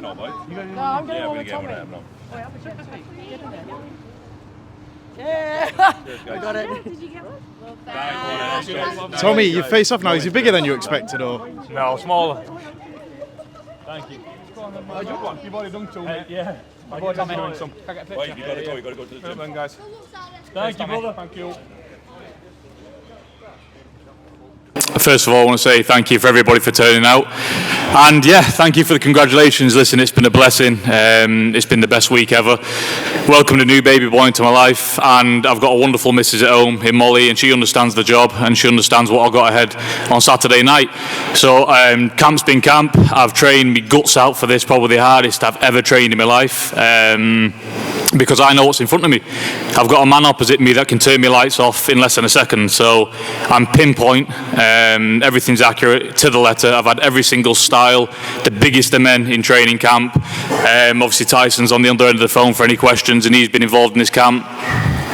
No, I'm getting one with Tommy. Yeah, I got it. Did you get one? Tommy, you face off now. Is he bigger than you expected, or? No, smaller. Thank you. You've already done two, mate. Yeah. I've already done some. Can I get a picture? Wait, you gotta go to the gym. Then, guys. Thank you, brother. Thank you. First of all, I want to say thank you for everybody for turning out. And yeah, thank you for the congratulations. Listen, it's been a blessing. It's been the best week ever. Welcomed a new baby boy into my life, and I've got a wonderful missus at home in Molly, and she understands the job and she understands what I've got ahead on Saturday night. So camp's been camp. I've trained my guts out for this, probably the hardest I've ever trained in my life. Because I know what's in front of me. I've got a man opposite me that can turn my lights off in less than a second, so I'm pinpoint. Everything's accurate to the letter. I've had every single style, the biggest of men in training camp. Obviously Tyson's on the other end of the phone for any questions, and he's been involved in this camp.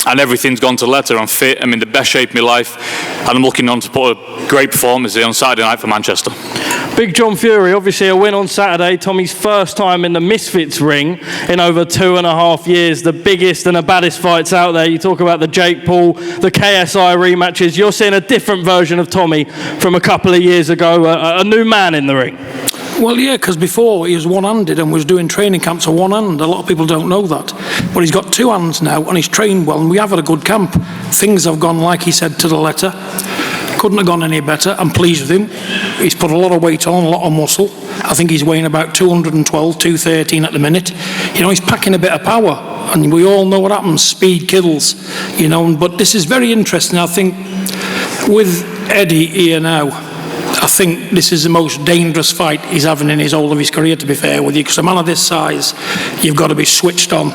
And everything's gone to letter. I'm fit, I'm in the best shape of my life, and I'm looking on to put a great performance on Saturday night for Manchester. Big John Fury, obviously a win on Saturday. Tommy's first time in the Misfits ring in over 2.5 years. The biggest and the baddest fights out there. You talk about the Jake Paul, the KSI rematches. You're seeing a different version of Tommy from a couple of years ago, a new man in the ring. Well, yeah, because before he was one-handed and was doing training camps on one hand. A lot of people don't know that. But he's got two hands now and he's trained well, and we have had a good camp. Things have gone, like he said, to the letter. Couldn't have gone any better. I'm pleased with him. He's put a lot of weight on, a lot of muscle. I think he's weighing about 212, 213 at the minute. You know, he's packing a bit of power. And we all know what happens. Speed kills. You know, but this is very interesting. I think with Eddie here now, I think this is the most dangerous fight he's having in his whole of his career, to be fair with you, because a man of this size, you've got to be switched on.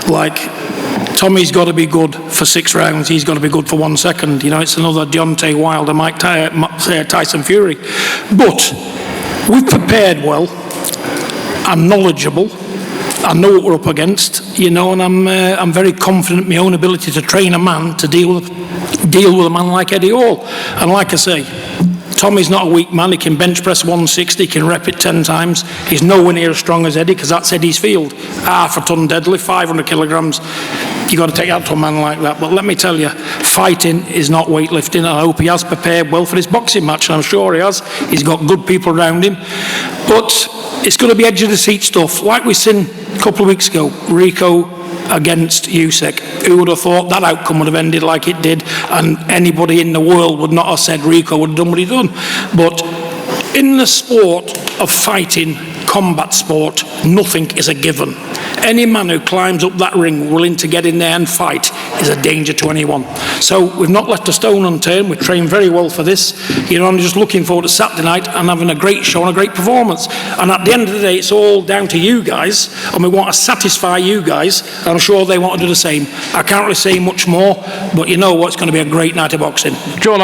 Like, Tommy's got to be good for 6 rounds, he's got to be good for 1 second. You know, it's another Deontay Wilder, Tyson Fury. But we've prepared well, I'm knowledgeable, I know what we're up against, you know, and I'm very confident in my own ability to train a man to deal with a man like Eddie Hall. And like I say, Tommy's not a weak man. He can bench press 160, he can rep it 10 times. He's nowhere near as strong as Eddie, because that's Eddie's field. Half a ton deadlift, 500 kilograms. You've got to take that to a man like that. But let me tell you, fighting is not weightlifting. I hope he has prepared well for this boxing match, and I'm sure he has. He's got good people around him. But it's going to be edge of the seat stuff. Like we seen a couple of weeks ago, Rico against Usyk. Who would have thought that outcome would have ended like it did, and anybody in the world would not have said Rico would have done what he done. But in the sport of fighting, combat sport, nothing is a given. Any man who climbs up that ring willing to get in there and fight is a danger to anyone. So we've not left a stone unturned. We've trained very well for this. You know, I'm just looking forward to Saturday night and having a great show and a great performance. And at the end of the day, it's all down to you guys, and we want to satisfy you guys. And I'm sure they want to do the same. I can't really say much more, but you know what? It's going to be a great night of boxing. John.